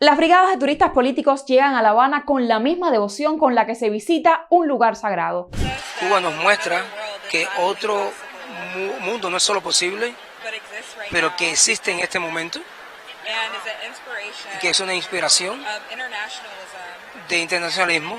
Las brigadas de turistas políticos llegan a La Habana con la misma devoción con la que se visita un lugar sagrado. Cuba nos muestra que otro mundo no es solo posible, pero que existe en este momento, y que es una inspiración de internacionalismo,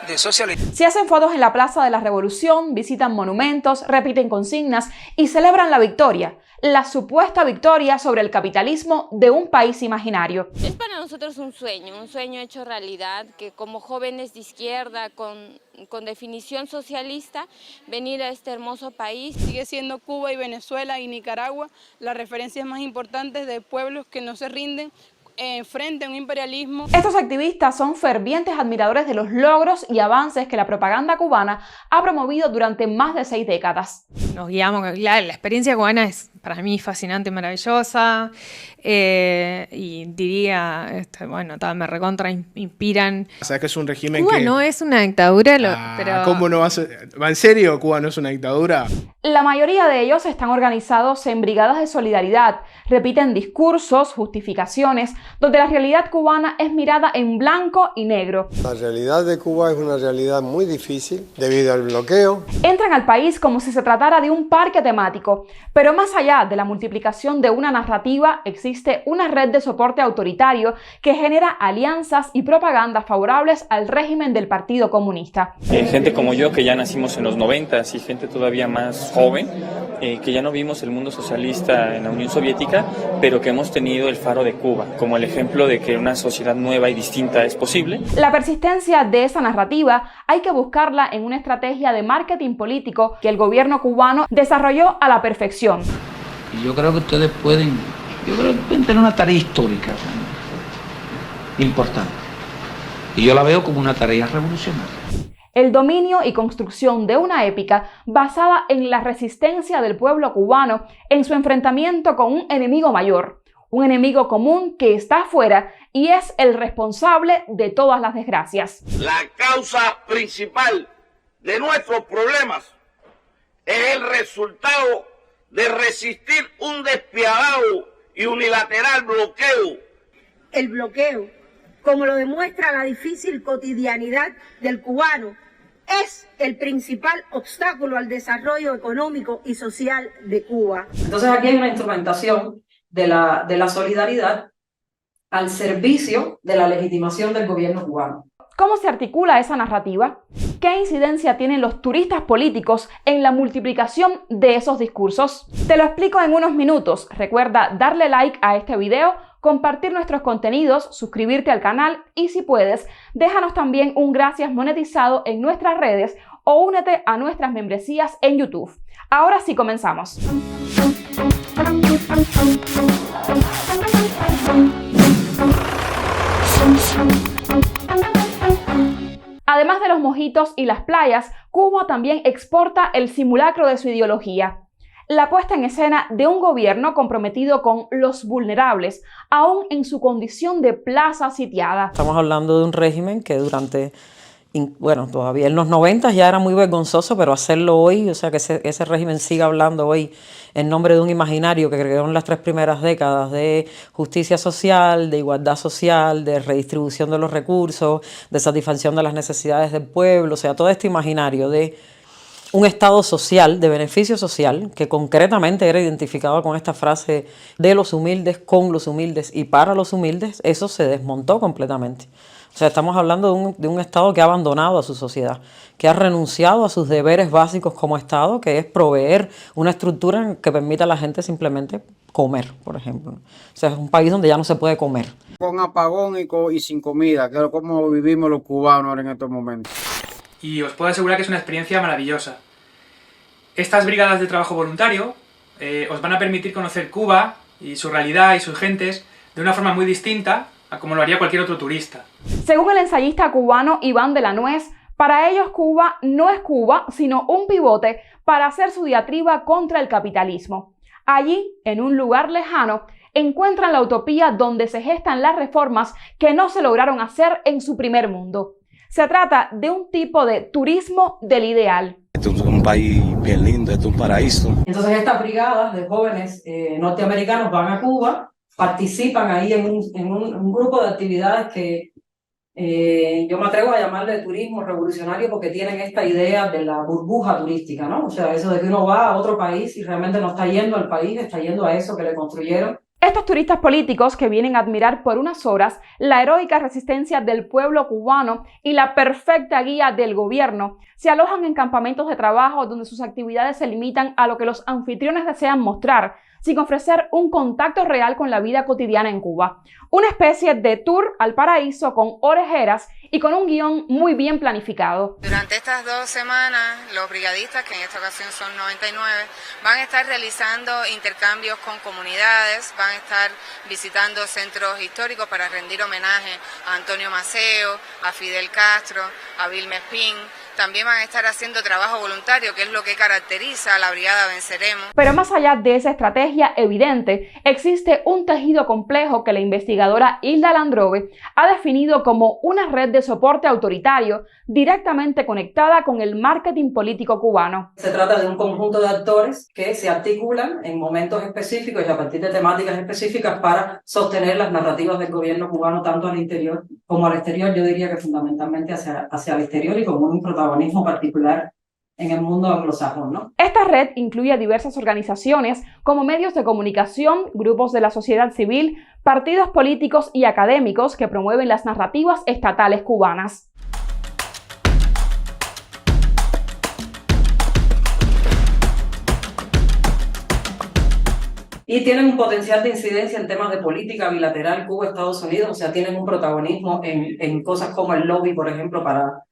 de socialismo. Se hacen fotos en la Plaza de la Revolución, visitan monumentos, repiten consignas y celebran la victoria, la supuesta victoria sobre el capitalismo de un país imaginario. Es para nosotros un sueño hecho realidad, que como jóvenes de izquierda con definición socialista, venir a este hermoso país. Sigue siendo Cuba y Venezuela y Nicaragua las referencias más importantes de pueblos que no se rinden frente a un imperialismo. Estos activistas son fervientes admiradores de los logros y avances que la propaganda cubana ha promovido durante más de 6 décadas. Nos guiamos, la experiencia cubana es para mí fascinante, maravillosa, y diría, bueno, me recontra inspiran. O sea, que es un régimen Cuba que... no es una dictadura, pero... ¿Cómo no va a ser? ¿Va en serio? ¿Cuba no es una dictadura? La mayoría de ellos están organizados en brigadas de solidaridad, repiten discursos, justificaciones, donde la realidad cubana es mirada en blanco y negro. La realidad de Cuba es una realidad muy difícil debido al bloqueo. Entran al país como si se tratara de un parque temático, pero más allá de la multiplicación de una narrativa, existe una red de soporte autoritario que genera alianzas y propaganda favorables al régimen del Partido Comunista. Gente como yo, que ya nacimos en los 90s, y gente todavía más joven, que ya no vimos el mundo socialista en la Unión Soviética, pero que hemos tenido el faro de Cuba como el ejemplo de que una sociedad nueva y distinta es posible. La persistencia de esa narrativa hay que buscarla en una estrategia de marketing político que el gobierno cubano desarrolló a la perfección. Y yo creo que ustedes pueden tener una tarea histórica importante. Y yo la veo como una tarea revolucionaria. El dominio y construcción de una épica basada en la resistencia del pueblo cubano en su enfrentamiento con un enemigo mayor, un enemigo común que está afuera y es el responsable de todas las desgracias. La causa principal de nuestros problemas es el resultado de resistir un despiadado y unilateral bloqueo. El bloqueo, como lo demuestra la difícil cotidianidad del cubano, es el principal obstáculo al desarrollo económico y social de Cuba. Entonces aquí hay una instrumentación de la solidaridad al servicio de la legitimación del gobierno cubano. ¿Cómo se articula esa narrativa? ¿Qué incidencia tienen los turistas políticos en la multiplicación de esos discursos? Te lo explico en unos minutos. Recuerda darle like a este video, compartir nuestros contenidos, suscribirte al canal y si puedes, déjanos también un gracias monetizado en nuestras redes o únete a nuestras membresías en YouTube. Ahora sí comenzamos. Además de los mojitos y las playas, Cuba también exporta el simulacro de su ideología. La puesta en escena de un gobierno comprometido con los vulnerables, aún en su condición de plaza sitiada. Estamos hablando de un régimen que todavía en los 90 ya era muy vergonzoso, pero hacerlo hoy, o sea, que ese régimen siga hablando hoy en nombre de un imaginario que creó en las 3 primeras décadas de justicia social, de igualdad social, de redistribución de los recursos, de satisfacción de las necesidades del pueblo, o sea, todo este imaginario de un estado social, de beneficio social, que concretamente era identificado con esta frase de los humildes, con los humildes y para los humildes, eso se desmontó completamente. O sea, estamos hablando de un Estado que ha abandonado a su sociedad, que ha renunciado a sus deberes básicos como Estado, que es proveer una estructura que permita a la gente simplemente comer, por ejemplo. O sea, es un país donde ya no se puede comer. Con apagón y sin comida, que es como vivimos los cubanos ahora en estos momentos. Y os puedo asegurar que es una experiencia maravillosa. Estas brigadas de trabajo voluntario os van a permitir conocer Cuba y su realidad y sus gentes de una forma muy distinta a como lo haría cualquier otro turista. Según el ensayista cubano Iván de la Nuez, para ellos Cuba no es Cuba, sino un pivote para hacer su diatriba contra el capitalismo. Allí, en un lugar lejano, encuentran la utopía donde se gestan las reformas que no se lograron hacer en su primer mundo. Se trata de un tipo de turismo del ideal. Este es un país bien lindo, este es un paraíso. Entonces estas brigadas de jóvenes norteamericanos van a Cuba participan ahí en un grupo de actividades que yo me atrevo a llamarle turismo revolucionario porque tienen esta idea de la burbuja turística, ¿no? O sea, eso de que uno va a otro país y realmente no está yendo al país, está yendo a eso que le construyeron. Estos turistas políticos que vienen a admirar por unas horas la heroica resistencia del pueblo cubano y la perfecta guía del gobierno, se alojan en campamentos de trabajo donde sus actividades se limitan a lo que los anfitriones desean mostrar, sin ofrecer un contacto real con la vida cotidiana en Cuba. Una especie de tour al paraíso con orejeras y con un guión muy bien planificado. Durante estas 2 semanas, los brigadistas, que en esta ocasión son 99, van a estar realizando intercambios con comunidades, van a estar visitando centros históricos para rendir homenaje a Antonio Maceo, a Fidel Castro, a Vilma Espín. También van a estar haciendo trabajo voluntario, que es lo que caracteriza a la Brigada Venceremos. Pero más allá de esa estrategia evidente, existe un tejido complejo que la investigadora Hilda Landrove ha definido como una red de soporte autoritario directamente conectada con el marketing político cubano. Se trata de un conjunto de actores que se articulan en momentos específicos y a partir de temáticas específicas para sostener las narrativas del gobierno cubano tanto al interior como al exterior. Yo diría que fundamentalmente hacia el exterior y con un protagonismo particular en el mundo anglosajón, ¿no? Esta red incluye diversas organizaciones como medios de comunicación, grupos de la sociedad civil, partidos políticos y académicos que promueven las narrativas estatales cubanas. Y tienen un potencial de incidencia en temas de política bilateral Cuba-Estados Unidos, o sea, tienen un protagonismo en cosas como el lobby, por ejemplo, para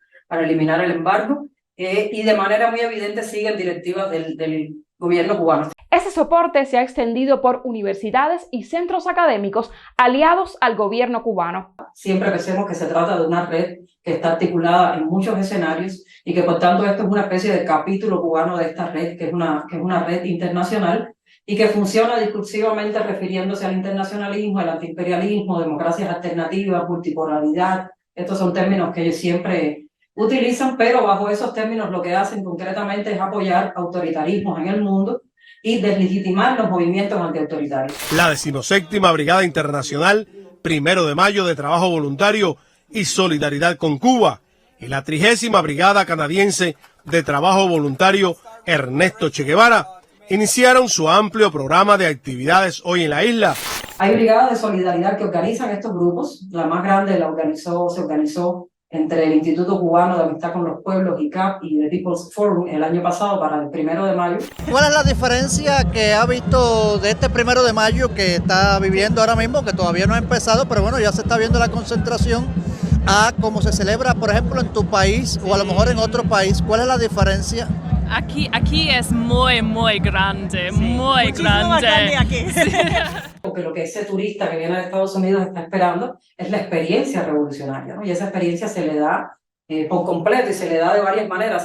eliminar el embargo, y de manera muy evidente siguen directivas del gobierno cubano. Ese soporte se ha extendido por universidades y centros académicos aliados al gobierno cubano. Siempre pensemos que se trata de una red que está articulada en muchos escenarios y que por tanto esto es una especie de capítulo cubano de esta red, que es una red internacional y que funciona discursivamente refiriéndose al internacionalismo, al antiimperialismo, democracias alternativas, multipolaridad. Estos son términos que ellos siempre utilizan, pero bajo esos términos lo que hacen concretamente es apoyar autoritarismos en el mundo y deslegitimar los movimientos antiautoritarios. La 17ª Brigada Internacional, 1 de mayo de Trabajo Voluntario y Solidaridad con Cuba, y la 30ª Brigada Canadiense de Trabajo Voluntario Ernesto Che Guevara iniciaron su amplio programa de actividades hoy en la isla. Hay brigadas de solidaridad que organizan estos grupos. La más grande se organizó entre el Instituto Cubano de Amistad con los Pueblos, ICAP, y The People's Forum el año pasado para el 1 de mayo. ¿Cuál es la diferencia que ha visto de este 1 de mayo que está viviendo ahora mismo, que todavía no ha empezado, pero bueno, ya se está viendo la concentración, a cómo se celebra, por ejemplo, en tu país o a lo mejor en otro país? ¿Cuál es la diferencia? Aquí es muy grande, sí, muy grande. Más grande aquí. Sí. Porque lo que ese turista que viene de Estados Unidos está esperando es la experiencia revolucionaria, ¿no? Y esa experiencia se le da por completo y se le da de varias maneras.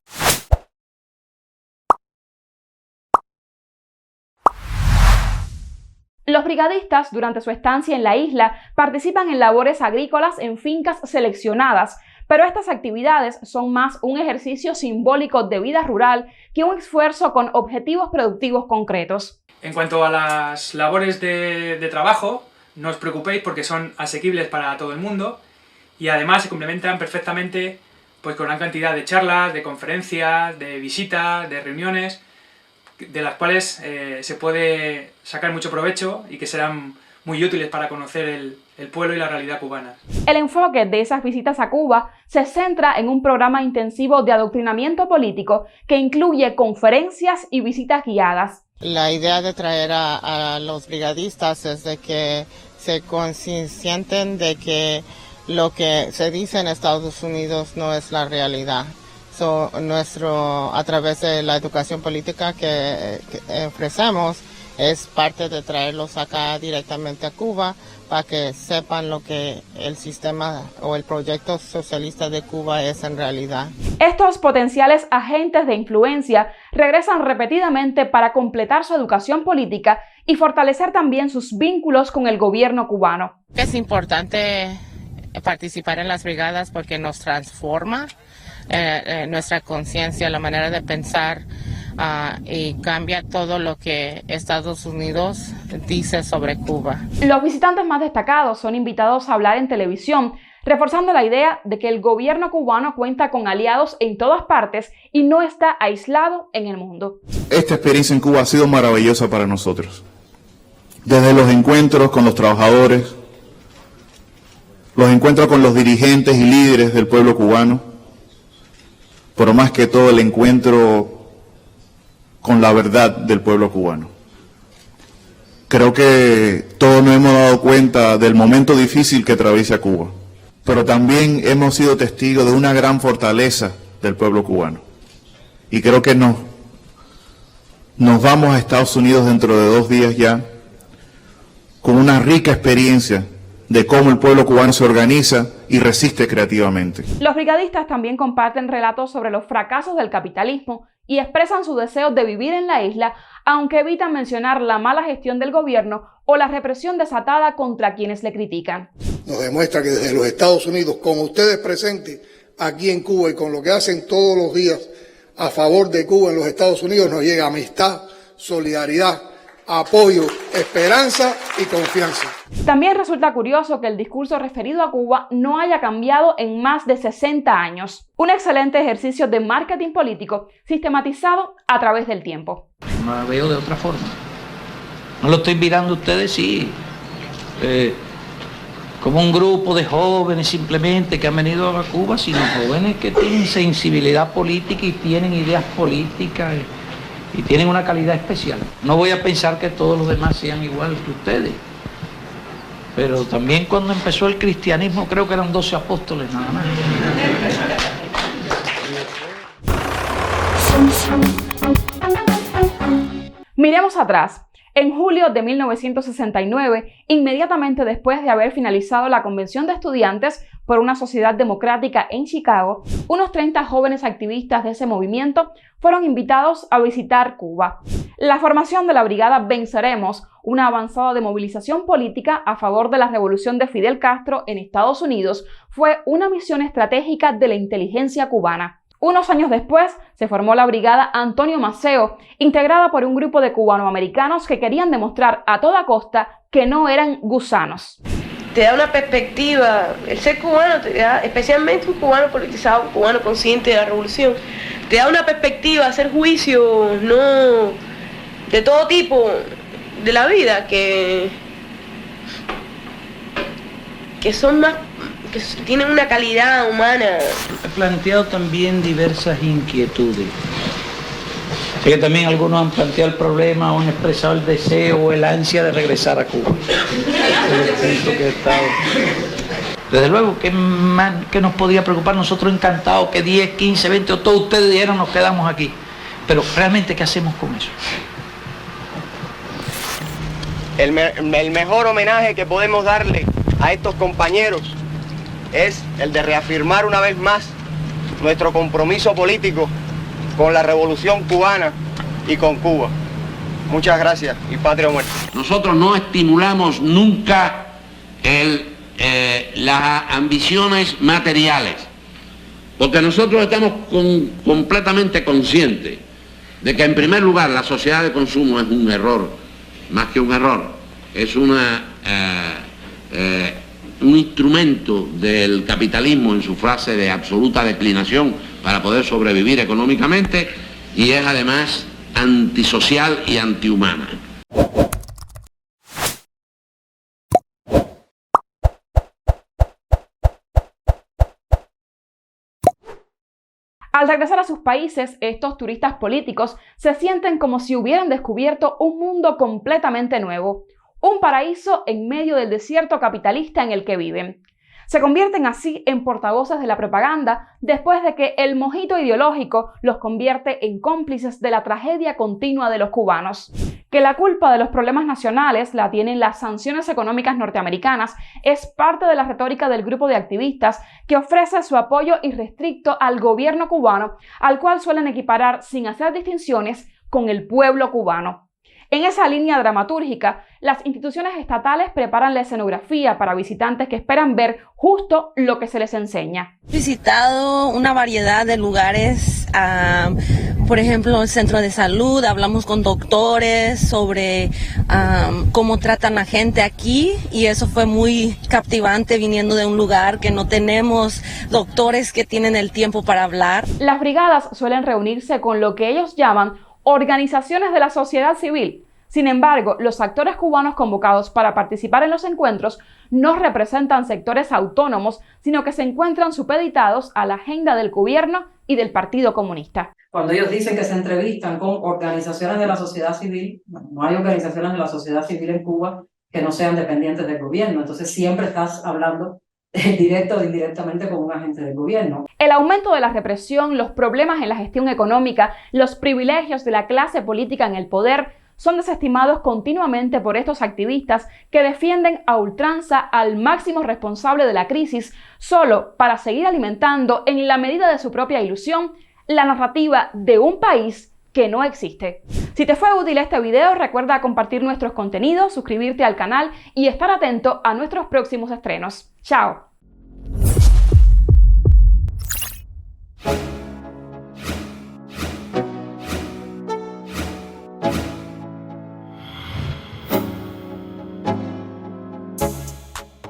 Los brigadistas, durante su estancia en la isla, participan en labores agrícolas en fincas seleccionadas, pero estas actividades son más un ejercicio simbólico de vida rural que un esfuerzo con objetivos productivos concretos. En cuanto a las labores de trabajo, no os preocupéis porque son asequibles para todo el mundo y además se complementan perfectamente pues, con gran cantidad de charlas, de conferencias, de visitas, de reuniones, de las cuales se puede sacar mucho provecho y que serán muy útiles para conocer el pueblo y la realidad cubana. El enfoque de esas visitas a Cuba se centra en un programa intensivo de adoctrinamiento político que incluye conferencias y visitas guiadas. La idea de traer a los brigadistas es de que se concienten de que lo que se dice en Estados Unidos no es la realidad. A través de la educación política que ofrecemos, es parte de traerlos acá directamente a Cuba para que sepan lo que el sistema o el proyecto socialista de Cuba es en realidad. Estos potenciales agentes de influencia regresan repetidamente para completar su educación política y fortalecer también sus vínculos con el gobierno cubano. Es importante participar en las brigadas porque nos transforma nuestra conciencia, la manera de pensar. y cambia todo lo que Estados Unidos dice sobre Cuba. Los visitantes más destacados son invitados a hablar en televisión, reforzando la idea de que el gobierno cubano cuenta con aliados en todas partes y no está aislado en el mundo. Esta experiencia en Cuba ha sido maravillosa para nosotros. Desde los encuentros con los trabajadores, los encuentros con los dirigentes y líderes del pueblo cubano, pero más que todo el encuentro con la verdad del pueblo cubano. Creo que todos nos hemos dado cuenta del momento difícil que atraviesa Cuba, pero también hemos sido testigos de una gran fortaleza del pueblo cubano. Y creo que nos vamos a Estados Unidos dentro de 2 días ya, con una rica experiencia de cómo el pueblo cubano se organiza y resiste creativamente. Los brigadistas también comparten relatos sobre los fracasos del capitalismo y expresan su deseo de vivir en la isla, aunque evitan mencionar la mala gestión del gobierno o la represión desatada contra quienes le critican. Nos demuestra que desde los Estados Unidos, con ustedes presentes aquí en Cuba y con lo que hacen todos los días a favor de Cuba en los Estados Unidos, nos llega amistad, solidaridad, apoyo, esperanza y confianza. También resulta curioso que el discurso referido a Cuba no haya cambiado en más de 60 años. Un excelente ejercicio de marketing político sistematizado a través del tiempo. No la veo de otra forma. No lo estoy mirando a ustedes, sí, como un grupo de jóvenes simplemente que han venido a Cuba, sino jóvenes que tienen sensibilidad política y tienen ideas políticas y tienen una calidad especial. No voy a pensar que todos los demás sean igual que ustedes, pero también cuando empezó el cristianismo creo que eran 12 apóstoles nada más. Miremos atrás. En julio de 1969, inmediatamente después de haber finalizado la Convención de Estudiantes por una Sociedad Democrática en Chicago, unos 30 jóvenes activistas de ese movimiento fueron invitados a visitar Cuba. La formación de la Brigada Venceremos, una avanzada de movilización política a favor de la revolución de Fidel Castro en Estados Unidos, fue una misión estratégica de la inteligencia cubana. Unos años después se formó la Brigada Antonio Maceo, integrada por un grupo de cubanoamericanos que querían demostrar a toda costa que no eran gusanos. Te da una perspectiva, el ser cubano te da, especialmente un cubano politizado, un cubano consciente de la revolución, te da una perspectiva, hacer juicios no de todo tipo de la vida que son más, que tienen una calidad humana. He planteado también diversas inquietudes. Sé que también algunos han planteado el problema o han expresado el deseo o el ansia de regresar a Cuba. Desde luego, ¿qué nos podía preocupar? Nosotros encantados que 10, 15, 20 o todos ustedes dijeron nos quedamos aquí. Pero realmente, ¿qué hacemos con eso? El mejor homenaje que podemos darle a estos compañeros es el de reafirmar una vez más nuestro compromiso político con la revolución cubana y con Cuba. Muchas gracias y patria o muerte. Nosotros no estimulamos nunca las ambiciones materiales, porque nosotros estamos completamente conscientes de que en primer lugar la sociedad de consumo es un error, más que un error, es un instrumento del capitalismo en su fase de absoluta declinación para poder sobrevivir económicamente, y es además antisocial y antihumana. Al regresar a sus países, estos turistas políticos se sienten como si hubieran descubierto un mundo completamente nuevo, un paraíso en medio del desierto capitalista en el que viven. Se convierten así en portavoces de la propaganda después de que el mojito ideológico los convierte en cómplices de la tragedia continua de los cubanos. Que la culpa de los problemas nacionales la tienen las sanciones económicas norteamericanas es parte de la retórica del grupo de activistas que ofrece su apoyo irrestricto al gobierno cubano, al cual suelen equiparar sin hacer distinciones con el pueblo cubano. En esa línea dramatúrgica, las instituciones estatales preparan la escenografía para visitantes que esperan ver justo lo que se les enseña. He visitado una variedad de lugares por ejemplo, el centro de salud, hablamos con doctores sobre cómo tratan a gente aquí, y eso fue muy captivante viniendo de un lugar que no tenemos doctores que tienen el tiempo para hablar. Las brigadas suelen reunirse con lo que ellos llaman organizaciones de la sociedad civil. Sin embargo, los actores cubanos convocados para participar en los encuentros no representan sectores autónomos, sino que se encuentran supeditados a la agenda del gobierno y del Partido Comunista. Cuando ellos dicen que se entrevistan con organizaciones de la sociedad civil, no hay organizaciones de la sociedad civil en Cuba que no sean dependientes del gobierno, entonces siempre estás hablando directo o indirectamente con un agente del gobierno. El aumento de la represión, los problemas en la gestión económica, los privilegios de la clase política en el poder son desestimados continuamente por estos activistas que defienden a ultranza al máximo responsable de la crisis solo para seguir alimentando, en la medida de su propia ilusión, la narrativa de un país que no existe. Si te fue útil este video, recuerda compartir nuestros contenidos, suscribirte al canal y estar atento a nuestros próximos estrenos. ¡Chao!